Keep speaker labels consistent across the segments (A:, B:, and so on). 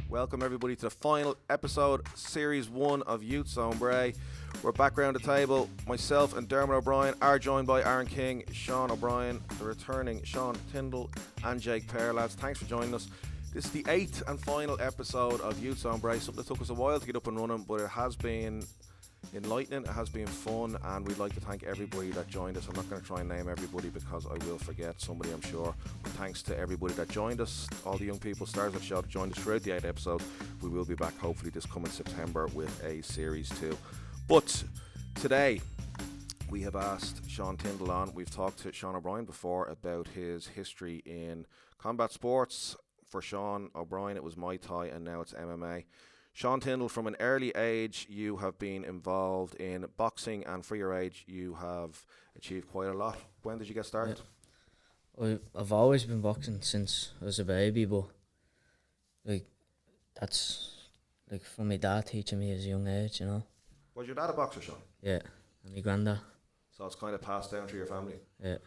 A: Welcome everybody to the final episode, Series 1 of YouthZone Bray. We're back round the table. Myself and Dermot O'Brien are joined by Aaron King, Sean O'Brien, the returning Sean Tyndall and Jake Peare. Lads, thanks for joining us. This is the 8th and final episode of YouthZone Bray. Something that took us a while to get up and running, but it has been enlightening, it has been fun, and we'd like to thank everybody that joined us. I'm not going to try and name everybody because I will forget somebody, I'm sure, but thanks to everybody that joined us, all the young people, stars of the show that joined us throughout the 8 episodes. We will be back hopefully this coming September with a Series 2. But today we have asked Sean Tyndall on. We've talked to Sean O'Brien before about his history in combat sports. For Sean O'Brien it was Muay Thai and now it's MMA. Sean Tyndall, from an early age, you have been involved in boxing, and for your age, you have achieved quite a lot. When did you get started?
B: I've always been boxing since I was a baby, but that's from my dad teaching me at a young age, you know.
A: Was your dad a boxer, Sean?
B: Yeah, and my granddad.
A: So it's kind of passed down to your family?
B: Yeah.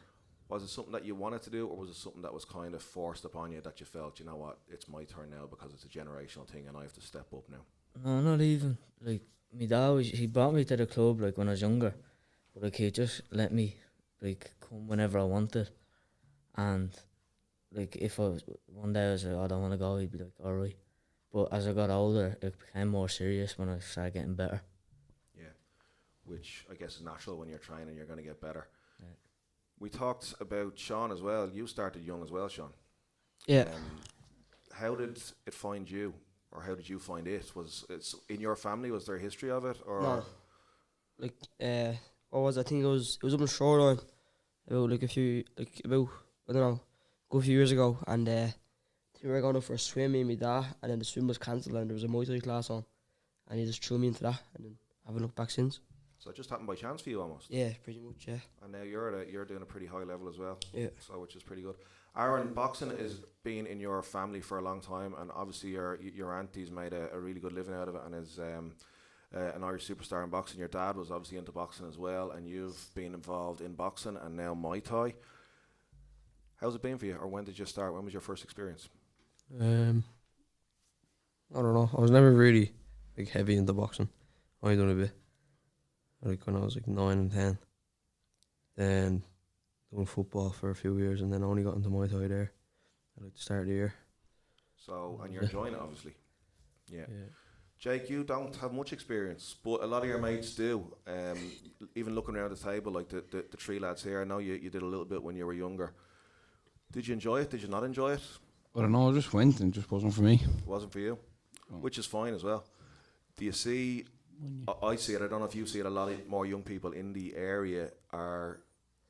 A: Was it something that you wanted to do, or was it something that was kind of forced upon you, that you felt, you know what, it's my turn now because it's a generational thing and I have to step up now?
B: No, not even. My dad, he brought me to the club when I was younger, but he just let me come whenever I wanted. And if one day I was like, I don't want to go, he'd be like, alright. But as I got older, it became more serious when I started getting better.
A: Yeah, which I guess is natural. When you're training, you're going to get better.
B: Yeah.
A: We talked about Sean as well. You started young as well, Sean.
C: Yeah.
A: How did it find you, or how did you find it? Was it in your family? Was there a history of it, or
C: No. What was it? I think it was up in Shoreline about I don't know, a few years ago, and we were going out for a swim, me and my dad, and then the swim was cancelled and there was a Muay Thai class on, and he just threw me into that, and then haven't looked back since.
A: so it just happened by chance for you almost?
C: Yeah, pretty much, yeah.
A: And now you're doing a pretty high level as well.
C: Yeah.
A: So which is pretty good. Aaron, boxing has been in your family for a long time, and obviously your auntie's made a really good living out of it, and is an Irish superstar in boxing. Your dad was obviously into boxing as well, and you've been involved in boxing and now Muay Thai. How's it been for you, or when did you start? When was your first experience?
D: I don't know. I was never really heavy into boxing. I only done a bit. When I was 9 and 10. Then done football for a few years, and then only got into Muay Thai there at the start of the year.
A: So, and you're enjoying it, obviously. Yeah. Jake, you don't have much experience, but a lot of your mates do. Even looking around the table, like the three lads here, I know you did a little bit when you were younger. Did you enjoy it? Did you not enjoy it?
E: I don't know, I just went and it just wasn't for me.
A: It wasn't for you, which is fine as well. Do you see, I see it, I don't know if you see it, a lot more young people in the area are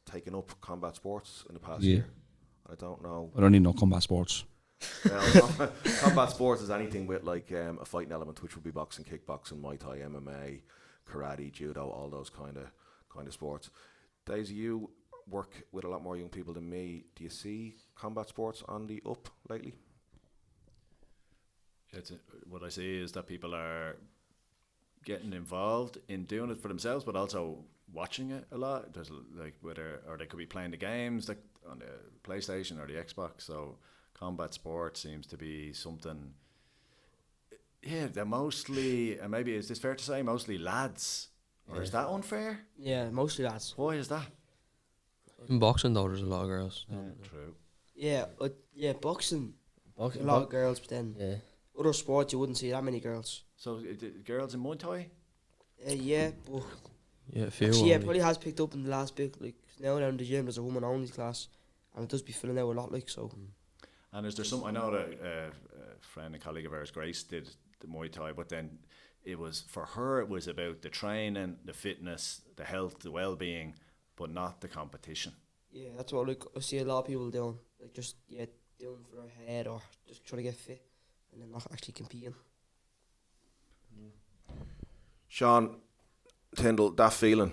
A: taking up combat sports in the past year. I don't know.
E: I don't need no combat sports.
A: Well, combat sports is anything with a fighting element, which would be boxing, kickboxing, Muay Thai, MMA, karate, judo, all those kind of sports. Daisy, you work with a lot more young people than me. Do you see combat sports on the up lately?
F: What I see is that people are getting involved in doing it for themselves, but also watching it a lot. There's or they could be playing the games on the PlayStation or the Xbox. So combat sports seems to be something. Yeah, they're mostly, and maybe is this fair to say, mostly lads, or is that unfair?
C: Yeah, mostly lads.
F: Why is that?
D: In boxing though, there's a lot of girls.
F: True.
C: Yeah, boxing. A
B: Boxing,
C: lot of girls, but then
B: yeah.
C: other sports you wouldn't see that many girls.
F: So girls in Muay Thai?
C: Yeah, but
D: Yeah, a few.
C: actually, yeah,
D: only.
C: probably has picked up in the last bit. Now down the gym, there's a woman only class, and it does be filling out a lot. So.
F: And is there some? I know that a friend and colleague of ours, Grace, did the Muay Thai, but then it was for her. It was about the training, the fitness, the health, the well-being, but not the competition.
C: Yeah, that's what I see a lot of people doing. Doing for their head or just trying to get fit, and then not actually competing.
A: Sean Tyndall, that feeling,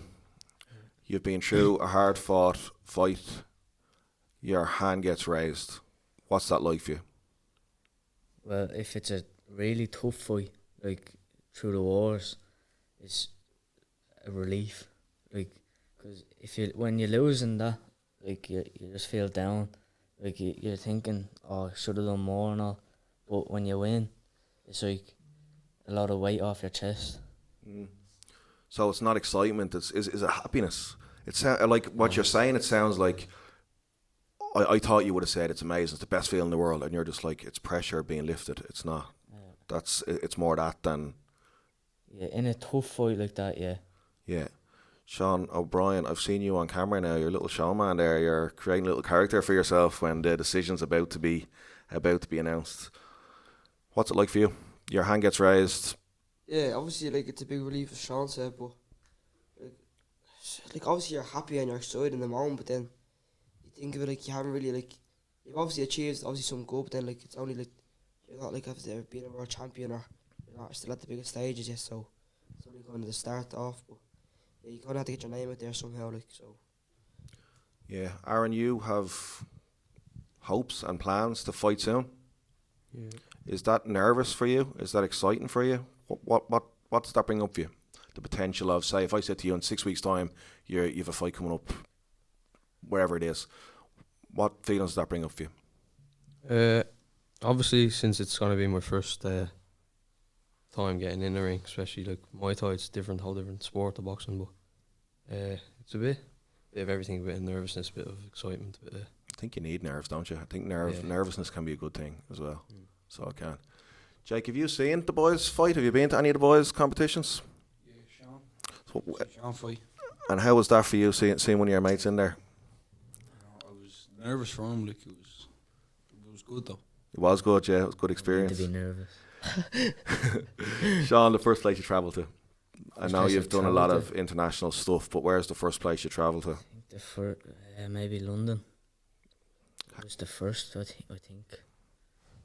A: you've been through a hard-fought fight, your hand gets raised. What's that like for you?
B: Well, if it's a really tough fight, through the wars, it's a relief. Because when you're losing that, you just feel down. You're thinking, oh, I should have done more and all. But when you win, it's like a lot of weight off your chest.
A: So it's not excitement. Is it happiness? It's like what you're saying. It sounds like I thought you would have said it's amazing. It's the best feeling in the world, and you're just like it's pressure being lifted. It's not. It's more that than.
B: Yeah, in a tough fight like that, yeah.
A: Yeah. Sean O'Brien, I've seen you on camera now. You're a little showman there. You're creating a little character for yourself when the decision's about to be announced. What's it like for you? Your hand gets raised.
C: Yeah, obviously, like, it's a big relief, as Sean said, but like obviously you're happy and you're excited in the moment, but then you think of it like you haven't really, like, you've obviously achieved some good, but then like it's only like you're not like after being a world champion, or you're not still at the biggest stages yet, so it's only kind of the start off. But yeah, you kind of have to get your name out there somehow, like, so.
A: Yeah, Aaron, you have hopes and plans to fight soon.
D: Yeah.
A: Is that nervous for you? Is that exciting for you? What does that bring up for you? The potential of, say, if I said to you in 6 weeks' time, you've a fight coming up, wherever it is, what feelings does that bring up for you?
D: Obviously, since it's gonna be my first time getting in the ring, especially like Muay Thai, it's different, whole different sport to boxing, but it's a bit of everything, a bit of nervousness, a bit of excitement, a bit of.
A: I think you need nerves, don't you? I think nervousness can be a good thing as well. So it can. Jake, have you seen the boys fight? Have you been to any of the boys' competitions?
E: Yeah, Sean.
A: So,
E: Sean fight.
A: and how was that for you, seeing one of your mates in there?
E: I was nervous for him. Like it was good though.
A: It was good, yeah. It was a good
B: To
A: experience.
B: be nervous.
A: Sean, the first place you travelled to? I know
B: place
A: you've
B: I've
A: done a lot
B: travelled
A: of international stuff, but where's the first place you travelled to?
B: The first, maybe London. It was the first, I think.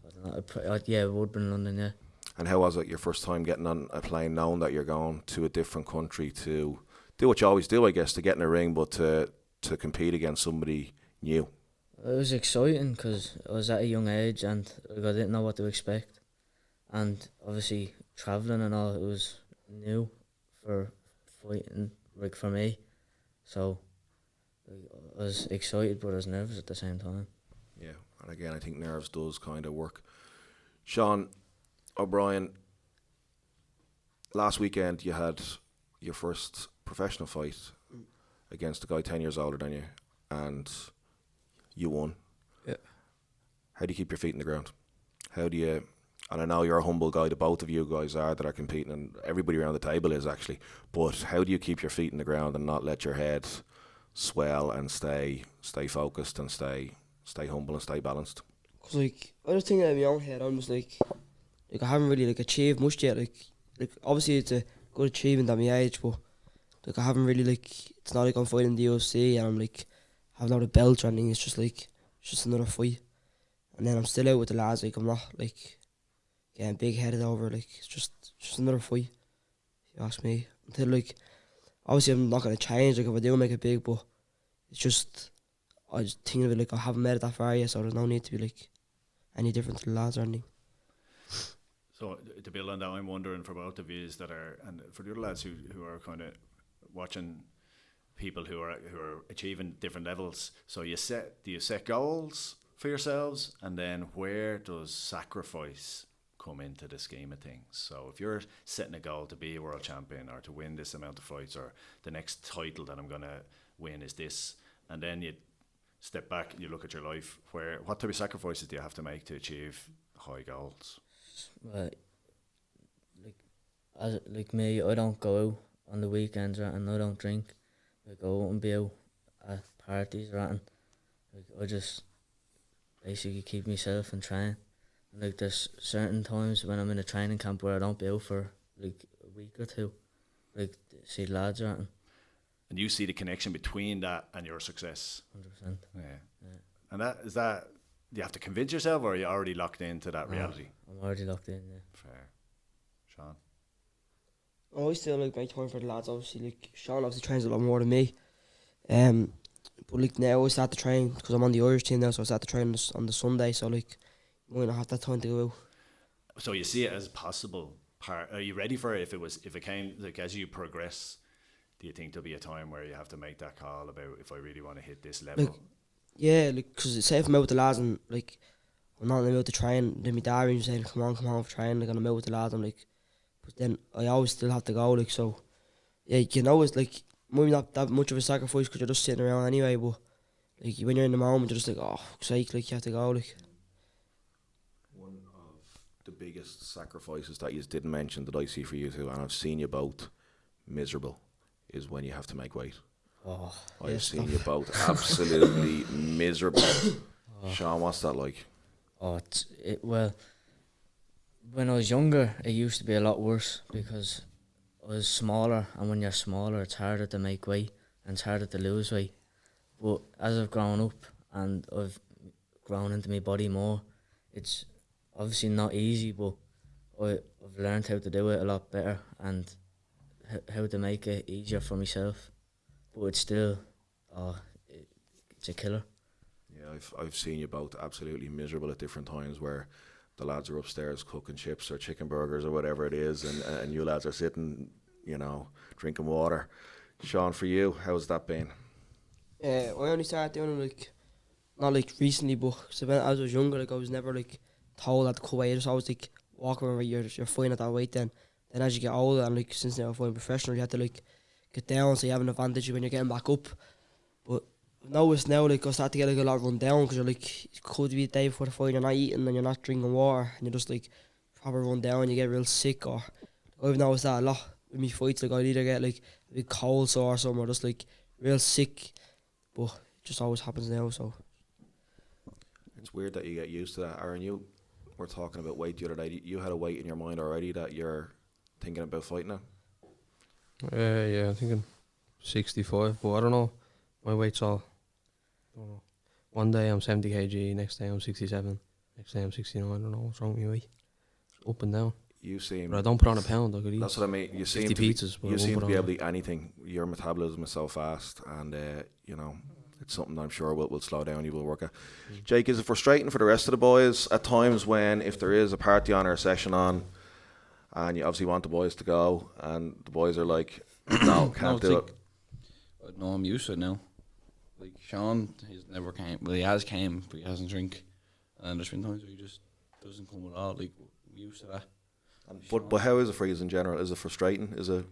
B: I don't know, yeah, it would have been London, yeah.
A: And how was it your first time getting on a plane, knowing that you're going to a different country to do what you always do, I guess, to get in a ring, but to compete against somebody new?
B: It was exciting because I was at a young age and like, I didn't know what to expect. And obviously, travelling and all, it was new for fighting, like for me. So like, I was excited, but I was nervous at the same time.
A: Yeah, and again, I think nerves does kind of work. Sean O'Brien, last weekend you had your first professional fight against a guy 10 years older than you, and you won.
D: Yeah.
A: How do you keep your feet in the ground? How do you, and I know you're a humble guy, the both of you guys are that are competing, and everybody around the table is actually, but how do you keep your feet in the ground and not let your head swell and stay focused and stay humble and stay balanced?
C: Cause like I just think in my own head, I'm just like I haven't really like achieved much yet. Like obviously it's a good achievement at my age, but like I haven't really like it's not like I'm fighting the UFC and I'm like having a lot of belts or anything. It's just another fight, and then I'm still out with the lads. Like I'm not like getting big headed over. Like it's just another fight. If you ask me, until like obviously I'm not gonna change. Like if I do make it big, but it's just. I just think of it like I haven't made it that far yet, so there's no need to be like any different to the lads or anything.
F: So to build on that, I'm wondering for both of you that are, and for the other lads who are kind of watching people who are achieving different levels. So do you set goals for yourselves, and then where does sacrifice come into the scheme of things? So if you're setting a goal to be a world champion or to win this amount of fights, or the next title that I'm gonna win is this, and then you step back and you look at your life, what type of sacrifices do you have to make to achieve high goals?
B: Like me, I don't go out on the weekends and I don't drink. I go out and be out at parties or anything. Like I just basically keep myself and train. And like there's certain times when I'm in a training camp where I don't be out for like a week or two, like see lads or anything.
F: And you see the connection between that and your success.
B: 100%.
F: Yeah. And that you have to convince yourself, or are you already locked into that reality?
B: I'm already locked in, yeah.
F: Fair. Sean?
C: I always still like make time for the lads. Obviously, like Sean obviously trains a lot more than me. But like now I start to train because I'm on the Irish team now, so I start to train on the Sunday. So like, I might not have that time to go out.
F: So you see it as a possible part. Are you ready for it? If it came, like, as you progress, do you think there'll be a time where you have to make that call about if I really want to hit this level?
C: Like, yeah, like because say if I'm out with the lads and like I'm not allowed to train. Then my dad was saying, come on for training, like, and I'm out with the lads. I'm like, but then I always still have to go, like, so, yeah, you can always, like, maybe not that much of a sacrifice because you're just sitting around anyway, but, like, when you're in the moment, you're just like, oh, fuck's sake, like, you have to go, like.
A: One of the biggest sacrifices that you didn't mention that I see for you two, and I've seen you both miserable, is when you have to make weight.
B: Oh,
A: I've seen you both absolutely miserable. Sean, what's that like?
B: Oh, well, when I was younger, it used to be a lot worse because I was smaller, and when you're smaller, it's harder to make weight and it's harder to lose weight. But as I've grown up and I've grown into my body more, it's obviously not easy, but I've learned how to do it a lot better and how to make it easier for myself. But it's still, it's a killer.
A: Yeah, I've seen you both absolutely miserable at different times where the lads are upstairs cooking chips or chicken burgers or whatever it is, and you lads are sitting, you know, drinking water. Sean, for you, how's that been?
C: I only started doing it, like, not like recently, but so when I was younger, like, I was never like told that to cut weight. I just always like walking around, you're fine at that weight. Then as you get older, and like since now I'm fine professional, you have to like get down so you have an advantage when you're getting back up. But I've noticed now, like, I start to get like a lot run down because you're like, it could be a day before the fight, you're not eating and you're not drinking water, and you're just like proper run down and you get real sick. Or I've noticed that a lot with me fights. Like, I'd either get like a big cold sore or something, or just like real sick. But it just always happens now, so.
A: It's weird that you get used to that. Aaron, you were talking about weight the other day. You had a weight in your mind already that you're thinking about fighting now?
D: Yeah, I'm thinking 65, but I don't know. My weight's all, I don't know. One day I'm 70 kg, next day I'm 67, next day I'm 69. I don't know what's wrong with my weight. It's up and down.
A: You seem...
D: But I don't put on a pound. I could eat.
A: That's what I mean. You seem
D: 50
A: to be,
D: pizzas, but
A: you
D: I won't
A: seem
D: put
A: to be
D: on
A: able to eat anything. Your metabolism is so fast, and you know, it's something I'm sure will slow down. You will work at. Jake, is it frustrating for the rest of the boys at times when, if there is a party on or a session on, and you obviously want the boys to go, and the boys are like, no, can't do it.
E: No, I'm used to it now. Like Sean, he's never came. Well, he has came, but he hasn't drink. And there's been times where he just doesn't come at all. Like, we're used to that.
A: But how is it for you in general? Is it frustrating? Is it?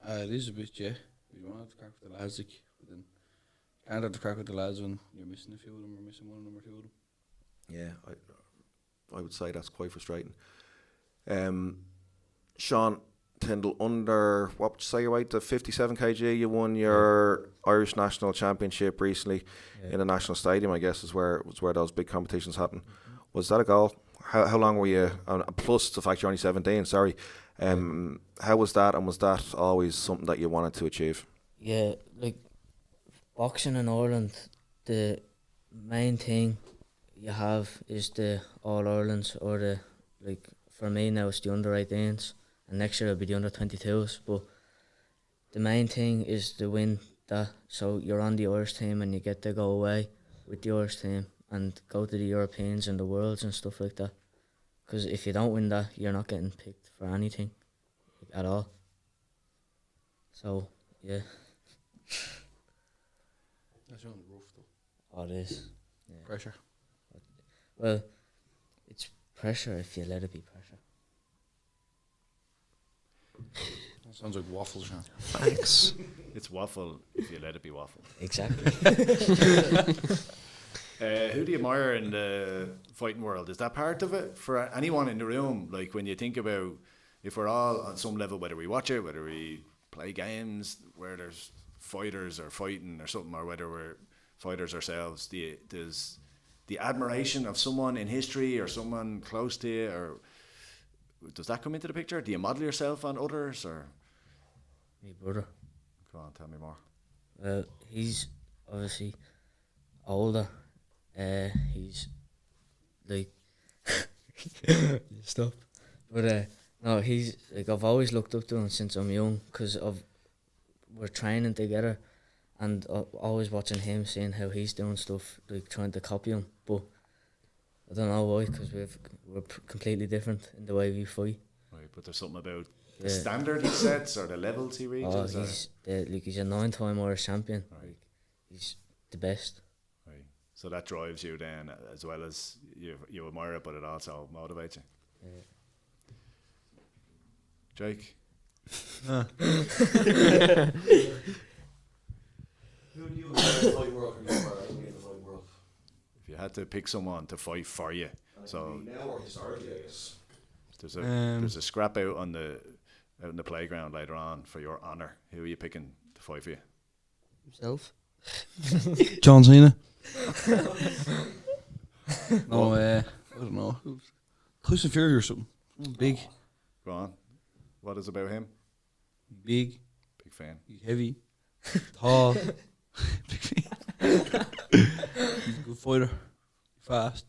E: It is a bit, yeah. You want to have to crack with the lads, like, but then you can't have to crack with the lads when you're missing a few of them or missing one of them or two of them.
A: Yeah, I would say that's quite frustrating. Sean, Tyndall, under, what would you say your weight to 57 kg? You won your Irish National Championship recently in a national stadium, I guess, is where those big competitions happen. Was that a goal? How long were you, plus the fact you're only 17, sorry. How was that, and was that always something that you wanted to achieve?
B: Yeah, like, boxing in Ireland, the main thing you have is the All-Irelands, or the, like, for me now it's the under-18s, and next year it'll be the under-22s, but the main thing is to win that, so you're on the Irish team and you get to go away with the Irish team and go to the Europeans and the Worlds and stuff like that. Because if you don't win that, you're not getting picked for anything, like, at all. So, yeah.
E: That sounds rough, though.
B: Oh, it is. Yeah.
E: Pressure.
B: Well, it's pressure if you let it be pressure.
E: That sounds like waffles, Sean.
D: Thanks.
F: It's waffle if you let it be waffle.
B: Exactly.
F: Who do you admire in the fighting world? Is that part of it for anyone in the room? Like, when you think about, if we're all on some level, whether we watch it, whether we play games where there's fighters or fighting or something, or whether we're fighters ourselves, does the admiration of someone in history or someone close to you, or does that come into the picture? Do you model yourself on others, or?
B: My brother.
F: Come on, tell me more.
B: Well, he's obviously older. He's like stop. But no, he's like, I've always looked up to him since I'm young, because we're training together, and always watching him, seeing how he's doing stuff, like trying to copy him. But I don't know why, because we're completely different in the way we fight.
F: Right, but there's something about the standard he sets or the levels he reaches.
B: He's a 9-time Irish champion.
F: Right.
B: Like, he's the best.
F: Right. So that drives you then, as well as you admire it, but it also motivates you.
B: Yeah.
F: Jake?
A: Who do you fight world in the fight world?
F: If you had to pick someone to fight for you, so
A: now or historically, I guess.
F: there's a scrap out in the playground later on for your honour. Who are you picking to fight for you?
C: Himself.
E: John Cena. No, I don't know. Tyson Fury or something. Big.
F: Go on. What is about him?
E: Big.
F: Big fan.
E: Heavy. Tall. Big fan. He's a good fighter. Fast.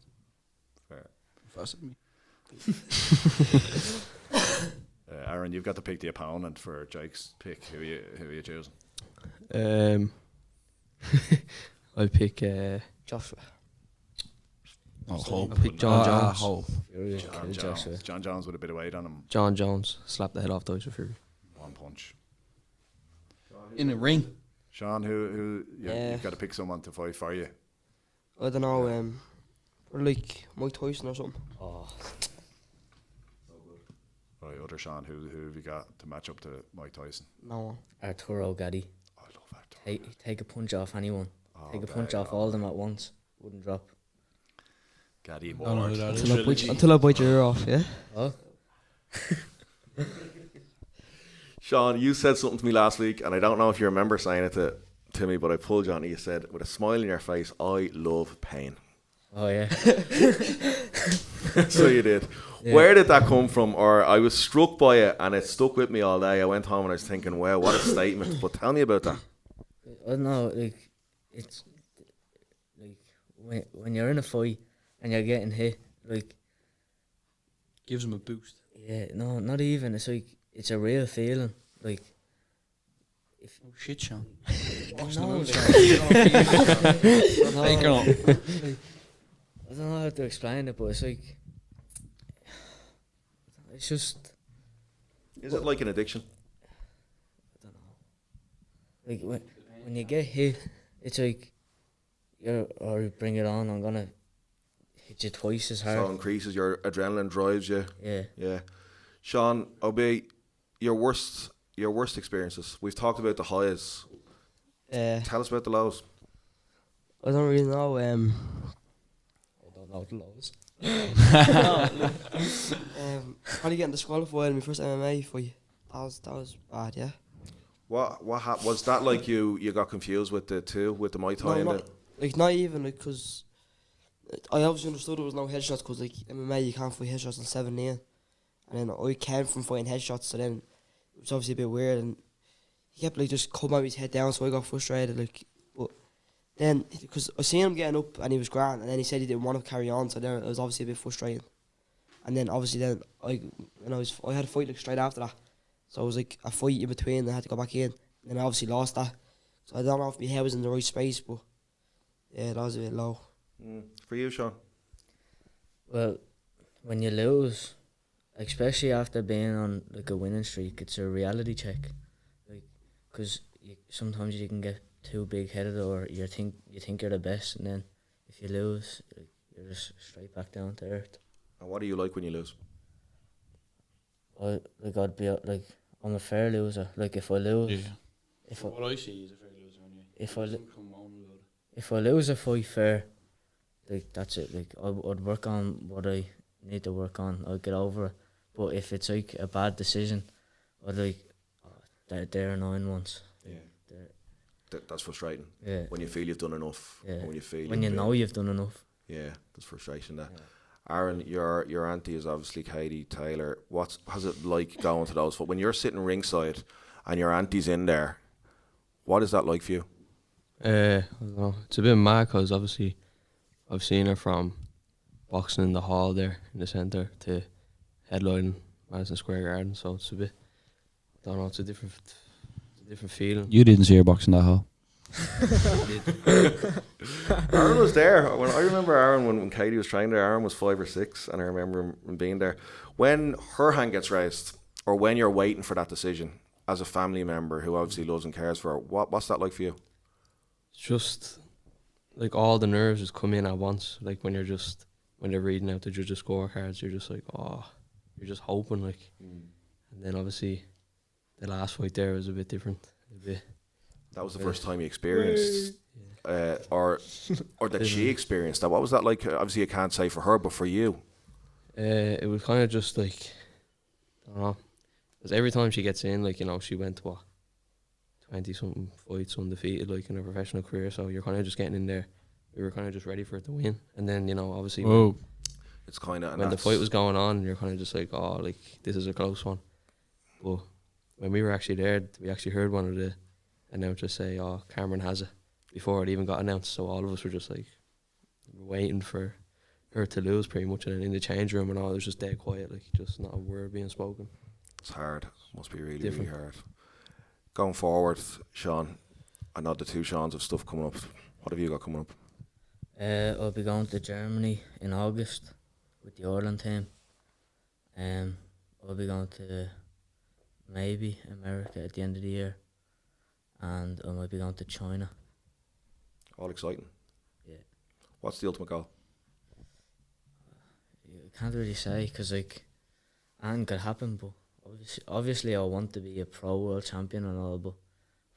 F: Fair.
E: Faster than me.
F: Aaron, you've got to pick the opponent for Jake's pick. Who are you choosing?
D: I pick
C: Joshua.
E: Oh,
D: I pick John Jones.
B: Fury will
F: John
B: kill
F: Jones.
B: Joshua.
F: John Jones with a bit of weight on him.
D: John Jones slapped the head off Tyson Fury.
F: One punch.
E: In the ring.
F: Sean, you've got to pick someone to fight for you.
C: I don't know. Or like Mike Tyson or something.
B: Oh,
F: Right, other Sean, who have you got to match up to Mike Tyson?
C: No one.
B: Arturo Gatti.
F: I love that.
B: Take a punch off anyone. Take a
F: Okay,
B: punch off all of them at once. Wouldn't drop.
F: Gaddy
E: I don't know who that is.
C: Until I bite your ear off, yeah?
B: Oh,
A: Sean, you said something to me last week, and I don't know if you remember saying it to me, but I pulled you on it. You said, with a smile on your face, I love pain.
B: oh yeah.
A: So you did.
B: Yeah.
A: Where did that come from? Or I was struck by it, and it stuck with me all day. I went home and I was thinking, wow, what a statement. But tell me about that.
B: I don't know, like, it's like when you're in a fight and you're getting hit, like,
E: Gives him a boost.
B: yeah, no, not even. It's like, it's a real feeling. Like,
E: Oh shit, Sean.
B: no, like,
E: Take it on.
B: I don't know how to explain it, but it's like, it's just,
A: Is it like an addiction?
B: I don't know. Like, when you get hit, it's like, or bring it on, I'm gonna hit you twice as hard.
A: So it increases your adrenaline, drives you.
B: Yeah.
A: Yeah. Sean, Obey, your worst experiences. We've talked about the highs. Tell us about the lows.
C: I don't really know.
B: I don't know the lows.
C: Probably getting disqualified in my first MMA fight. That was bad, yeah.
A: What was that like? You got confused with the Muay Thai and
C: Not even, like, because I obviously understood there was no headshots, because, like, MMA you can't fight headshots in 17. And then I came from fighting headshots, so then it was obviously a bit weird, and he kept, like, just cutting his head down, so I got frustrated, like, but then, because I seen him getting up, and he was grand, and then he said he didn't want to carry on, so then it was obviously a bit frustrating. And then, obviously, I had a fight, like, straight after that, so it was, like, a fight in between, and I had to go back in, and I obviously lost that, so I don't know if my head was in the right space, but, yeah, that was a bit low.
A: For you, Sean?
B: Well, when you lose, especially after being on like a winning streak, it's a reality check. Like, because sometimes you can get too big headed, or you think you're the best, and then if you lose, like, you're just straight back down to earth.
A: And what do you like when you lose?
B: I'd be like, I'm a fair loser. Like, if I lose,
E: Yeah.
B: if
E: What I see is a fair loser anyway.
B: if I lose a fight fair, like, that's it. Like, I'd work on what I need to work on. I'll get over it. But if it's like a bad decision, I'd like, they're annoying ones.
A: That's frustrating.
B: Yeah.
A: When you feel you've done enough.
B: Yeah.
A: When you
B: Know you've done enough.
A: Yeah, there's frustration there.
B: Yeah.
A: Aaron, your auntie is obviously Katie Taylor. How's it like going to those? When you're sitting ringside and your auntie's in there, what is that like for you?
D: I don't know. It's a bit mad because obviously I've seen her from boxing in the hall there in the centre to headlining Madison Square Garden, so it's a bit, I don't know, it's a different feeling.
E: You didn't see her boxing that hall.
A: Aaron was there. I remember Aaron when Katie was training there. Aaron was 5 or 6, and I remember him being there. When her hand gets raised, or when you're waiting for that decision, as a family member who obviously loves and cares for her, what's that like for you?
D: It's just like all the nerves just come in at once. Like when they're reading out the judges' scorecards, you're just like, oh, you're just hoping like. And then obviously, the last fight there was a bit different.
A: That was the first time you experienced, or that she experienced that. What was that like? Obviously, I can't say for her, but for you.
D: It was kind of just like, I don't know, because every time she gets in, like, you know, she went to 20-something fights undefeated, like in her professional career. So you're kind of just getting in there. We were kind of just ready for it to win, and then, you know, obviously,
A: It's kind of
D: when the fight was going on, you're kind of just like, oh, like this is a close one. But when we were actually there, we actually heard one of the announcers say, oh, Cameron has it, before it even got announced. So all of us were just like waiting for her to lose pretty much. And in the change room and all, it was just dead quiet, like just not a word being spoken.
A: It's hard. Must be really,
D: Different.
A: really hard. Going forward, Sean, I know the two Seans have stuff coming up. What have you got coming up?
B: I'll be going to Germany in August with the Ireland team. I'll be going to maybe America at the end of the year, and I might be going to China.
A: All exciting.
B: Yeah.
A: What's the ultimate goal?
B: I can't really say because like, anything could happen. But obviously, I want to be a pro world champion and all. But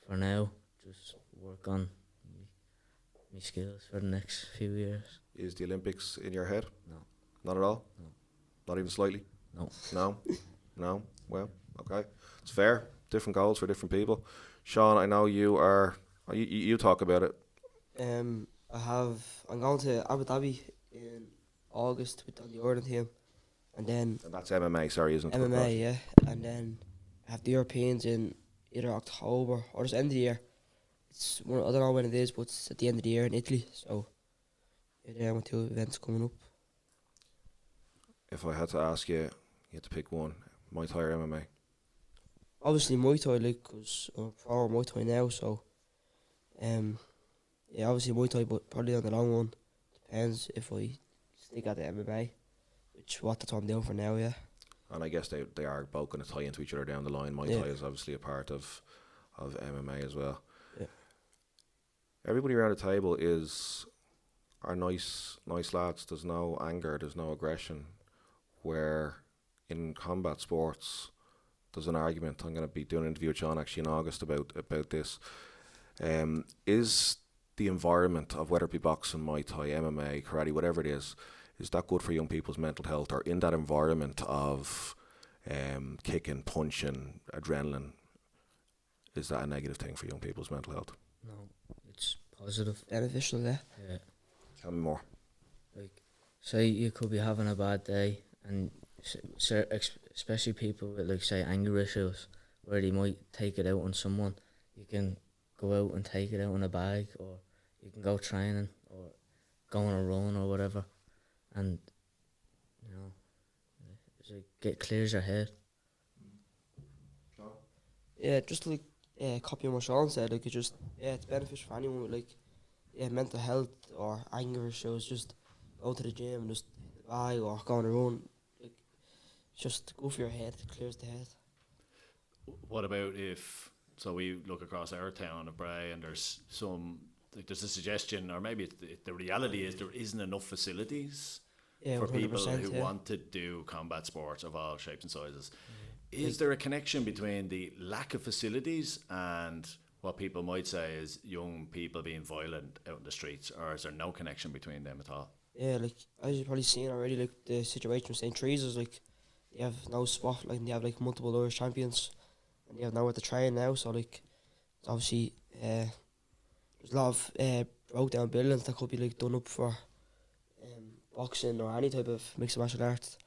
B: for now, just work on my skills for the next few years.
A: Is the Olympics in your head?
B: No.
A: Not at all?
B: No.
A: Not even slightly?
B: No.
A: No? No? Well, okay. It's fair. Different goals for different people. Sean, I know you are... You talk about it.
C: I'm going to Abu Dhabi in August with the Ireland team, and then
A: And that's MMA, sorry, isn't it?
C: MMA, yeah, and then I have the Europeans in either October or just end of the year. It's I don't know when it is, but it's at the end of the year in Italy. So yeah, with two events coming up.
A: If I had to ask you, you had to pick one, Muay Thai or MMA?
C: Obviously Muay Thai, like, because I'm a pro Muay Thai now, so yeah, obviously Muay Thai, but probably on the long run, depends if I stick at the MMA, which that's what I'm doing for now, yeah.
A: And I guess they are both going to tie into each other down the line. Muay Thai is obviously a part of MMA as well.
C: Yeah.
A: Everybody around the table are nice lads. There's no anger, there's no aggression. Where in combat sports, there's an argument. I'm going to be doing an interview with John actually in August about this. Is the environment of whether it be boxing, Muay Thai, MMA, karate, whatever it is that good for young people's mental health? Or in that environment of kicking, punching, adrenaline, is that a negative thing for young people's mental health?
B: No, it's positive.
C: Beneficial, yeah.
B: Yeah.
A: Tell me more.
B: Like, say you could be having a bad day, and especially people with, like, say, anger issues, where they might take it out on someone. You can go out and take it out in a bag, or you can go training, or go on a run, or whatever, and you know, it's like clears your head.
C: Yeah, just like copying what Sean said, like it's beneficial for anyone with like mental health or anger issues. Just go to the gym and just buy or go on a run. Like, just go for your head, it clears the head.
F: What about if, so we look across our town of Bray and there's there's a suggestion, or maybe the reality is there isn't enough facilities for people who want to do combat sports of all shapes and sizes. Is there a connection between the lack of facilities and what people might say is young people being violent out in the streets, or is there no connection between them at all?
C: Yeah, like as you've probably seen already, like the situation with St. Teresa's, like they have no spot, like they have like multiple Irish champions, and they have nowhere to train now. So like, obviously, there's a lot of broke down buildings that could be like done up for boxing or any type of mixed martial arts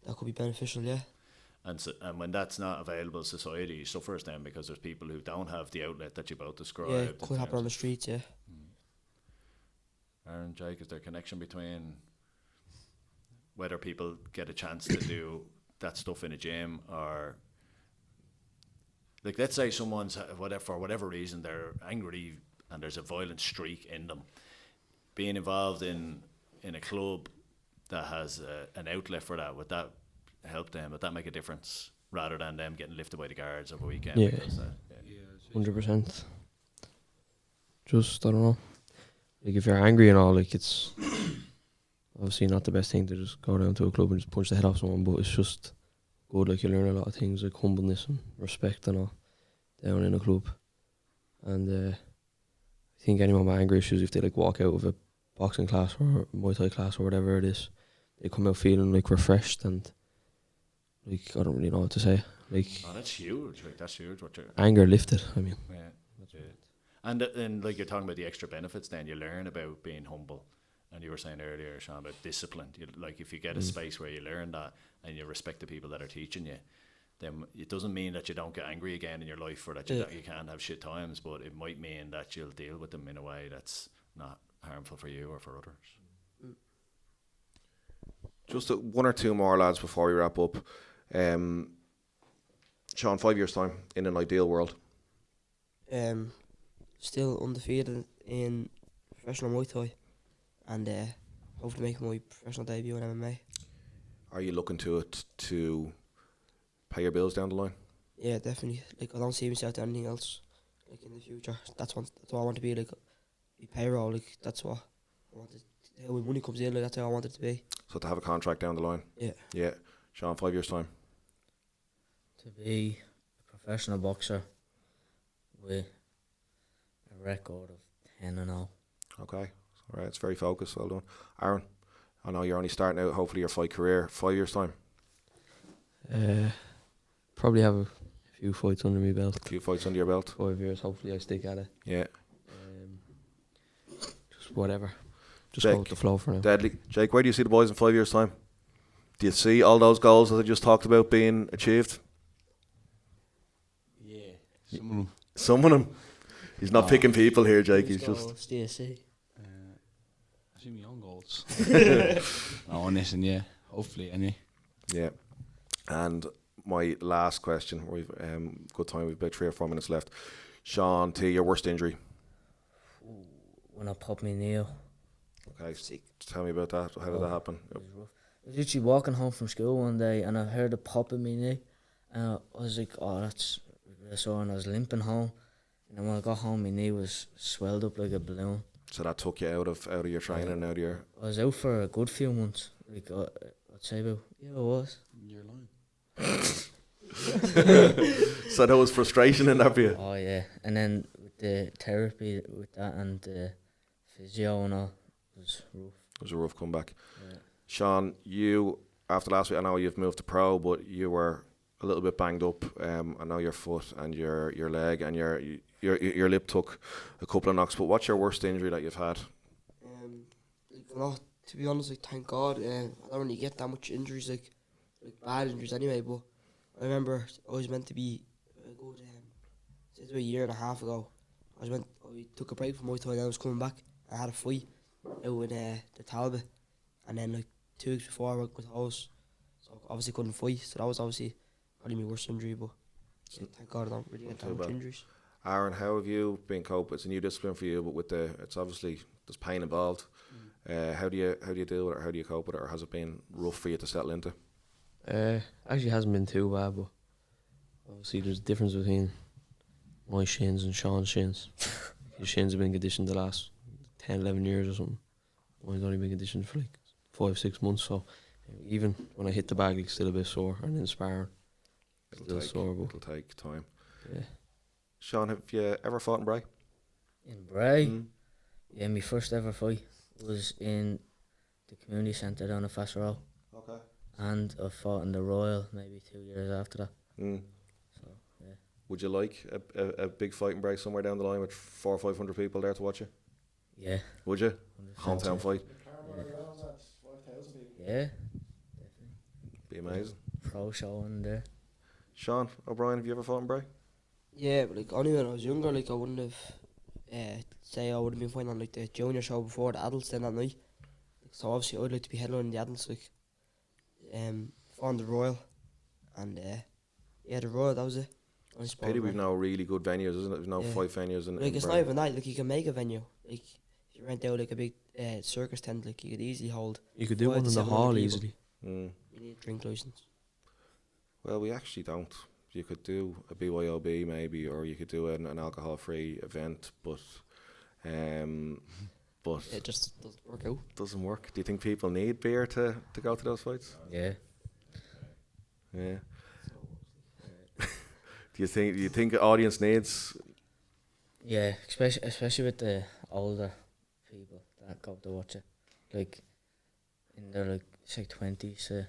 C: that could be beneficial. Yeah.
F: And when that's not available in society, suffers then because there's people who don't have the outlet that you both described.
C: Yeah, it could happen on the streets, yeah.
F: Aaron, Jake, is there a connection between whether people get a chance to do that stuff in a gym, or like, let's say someone's for whatever reason they're angry and there's a violent streak in them, being involved in a club that has an outlet for that, would that help them? Would that make a difference rather than them getting lifted by the guards over a weekend?
D: Yeah.
F: Because,
D: 100%. Just, I don't know. like if you're angry and all, like it's obviously not the best thing to just go down to a club and just punch the head off someone, but it's just good. Like you learn a lot of things like humbleness and respect and all down in a club. And I think anyone with anger issues, if they like walk out of a boxing class or Muay Thai class or whatever it is, they come out feeling like refreshed and like I don't really know what to say. Like
F: Oh, that's huge. Like, that's huge. What you're,
D: anger lifted. I mean,
F: yeah. And like you're talking about the extra benefits, then you learn about being humble. And you were saying earlier, Sean, about discipline. Like if you get a space where you learn that and you respect the people that are teaching you, then it doesn't mean that you don't get angry again in your life or that you can't have shit times, but it might mean that you'll deal with them in a way that's not harmful for you or for others.
A: Just one or two more, lads, before we wrap up. Sean, 5 years' time, in an ideal world.
C: Still undefeated in professional Muay Thai, and hopefully make my professional debut in MMA.
A: Are you looking to it to pay your bills down the line?
C: Yeah, definitely. Like I don't see myself doing anything else like in the future. That's what I want to be, like be payroll. Like that's what I wanted. How my money comes in, like that's how I want it to be.
A: So to have a contract down the line?
C: Yeah.
A: Yeah. Sean, 5 years' time.
B: To be a professional boxer with a record of 10-0.
A: Okay. All right. It's very focused. Well done. Aaron, I know you're only starting out, hopefully, your fight career. 5 years' time.
D: probably have a few fights under my belt.
A: A few fights under your belt.
D: 5 years, hopefully I stick at it.
A: Yeah.
D: Just whatever. Just
A: Jake,
D: go with the flow for now.
A: Deadly. Jake, where do you see the boys in 5 years' time? Do you see all those goals that I just talked about being achieved?
E: Yeah, some of them.
A: Some of them. He's not picking people here, Jake. He's just...
B: DSC.
E: I see my own goals. No, listen, yeah. Hopefully, anyway.
A: Yeah. And my last question. We've good time. We've about 3 or 4 minutes left. Sean T, your worst injury?
B: When I popped my knee out.
A: Okay. Tell me about that. How did that happen?
B: It was rough. I was literally walking home from school one day and I heard a pop in my knee. And I was like, oh, that's really sore. And I was limping home. And then when I got home, my knee was swelled up like a balloon.
A: So that took you out of your training and out of your...
B: I was out for a good few months. Like, I'd say about, I was.
E: You're lying.
A: So there was frustration in that for you?
B: Oh, yeah. And then with the therapy with that and the physio and all, it was rough.
A: It was a rough comeback.
B: Yeah.
A: Sean, you, after last week, I know you've moved to pro, but you were a little bit banged up. I know your foot and your leg and your lip took a couple of knocks, but what's your worst injury that you've had?
C: To be honest, like thank God, I don't really get that much injuries, like bad injuries anyway. But I remember I was meant to be a good, since about a year and a half ago. I took a break from Muay Thai and I was coming back. I had a fight out with the Talbot, and then like 2 weeks before I worked with Hose, so obviously couldn't fight. So that was obviously probably my worst injury. But yeah, thank God I don't really get that much injuries.
A: Aaron, how have you been coping? It's a new discipline for you, but with it's obviously there's pain involved. How do you deal with it? Or how do you cope with it? Or has it been rough for you to settle into?
D: Actually hasn't been too bad, but obviously there's a difference between my shins and Sean's shins. His shins have been conditioned the last 10, 11 years or something. Mine's only been conditioned for like 5, 6 months, so even when I hit the bag, it's still a bit sore, and then sparring,
A: It'll take time.
D: Yeah.
A: Sean, have you ever fought in Bray?
B: In Bray? Yeah, my first ever fight was in the community centre down at Fast Row.
A: Okay.
B: And I fought in the Royal maybe 2 years after that. So, yeah.
A: Would you like a big fight in Bray somewhere down the line with 400 or 500 people there to watch you?
B: Yeah.
A: Would you?
B: 100%.
A: Hometown fight?
B: Yeah.
A: Be amazing.
B: Pro show in there.
A: Sean O'Brien, have you ever fought in Bray?
C: Yeah, but like only when I was younger, like I wouldn't have, say I would have been fighting on like the junior show before the adults then that night. So obviously I'd like to be headlining the adults, like, on the Royal, and yeah, the Royal, that was it.
A: It's a pity we've no really good venues, isn't it? There's no fight venues in
C: like it's
A: Bray.
C: not even that. Like you can make a venue. Like if you rent out like a big circus tent, like you could easily hold.
D: You could do
C: 5
D: one
C: to
D: in the
C: 700
D: hall
C: people.
D: easily.
C: You need a drink license.
A: Well, we actually don't. You could do a BYOB maybe, or you could do an alcohol-free event, but but
C: It just doesn't work out.
A: doesn't work. Do you think people need beer to go to those fights?
B: Yeah.
A: Yeah. Do you think the audience needs?
B: Yeah, especially with the older people that go to watch it, like in their like say 20s.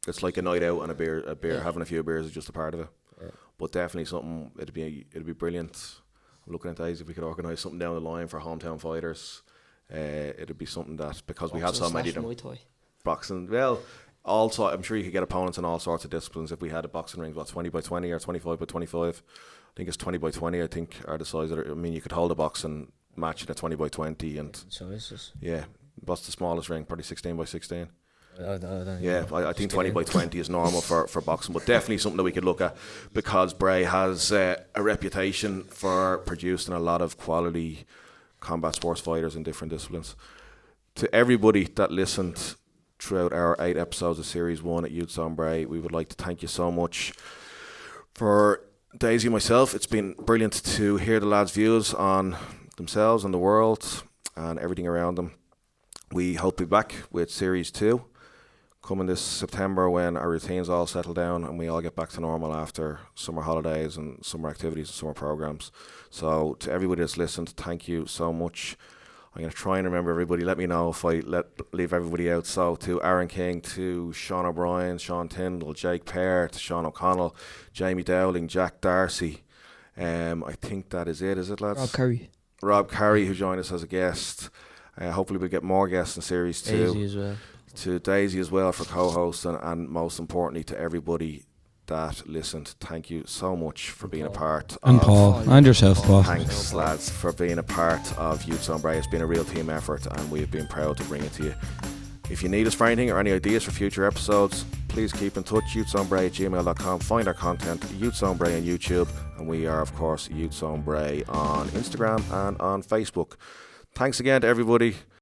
A: It's like a night out and a beer,
B: Yeah.
A: having a few beers is just a part of it.
B: Yeah.
A: But definitely something. It'd be brilliant. I'm looking at days if we could organise something down the line for hometown fighters. It'd be something that, because we have so many of them.
C: Muay Thai.
A: Boxing, well, also I'm sure you could get opponents in all sorts of disciplines if we had a boxing ring. What, 20 by 20 or 25 by 25? I think it's 20 by 20. I think are the size of it. I mean, you could hold a boxing match in a 20 by 20, and
B: So it's just
A: yeah, what's the smallest ring? Probably 16 by 16.
B: I don't
A: Yeah,
B: know.
A: I think
B: Just
A: 20 by
B: kidding.
A: 20 is normal for boxing, but definitely something that we could look at, because Bray has a reputation for producing a lot of quality combat sports fighters in different disciplines. To everybody that listened throughout our 8 episodes of Series 1 at YouthZone Bray, we would like to thank you so much. For Daisy and myself, it's been brilliant to hear the lads' views on themselves and the world and everything around them. We hope to be back with Series 2 coming this September, when our routines all settle down and we all get back to normal after summer holidays and summer activities and summer programs. So to everybody that's listened, thank you so much. I'm going to try and remember everybody. Let me know if I leave everybody out. So to Aaron King, to Sean O'Brien, Sean Tyndall, Jake Peare, to Sean O'Connell, Jamie Dowling, Jack Darcy. I think that is it, lads? Rob Curry, who joined us as a guest. Hopefully we'll get more guests in Series 2.
B: Daisy as well.
A: To Daisy as well for co-host, and most importantly to everybody that listened. Thank you so much for being a part
G: And
A: of
G: Paul. And yourself, Paul.
A: Thanks, lads, for being a part of YouthZone Bray. It's been a real team effort, and we've been proud to bring it to you. If you need us for anything or any ideas for future episodes, please keep in touch. YouthZoneBray@gmail.com. Find our content, YouthZone Bray on YouTube, and we are, of course, YouthZone Bray on Instagram and on Facebook. Thanks again to everybody.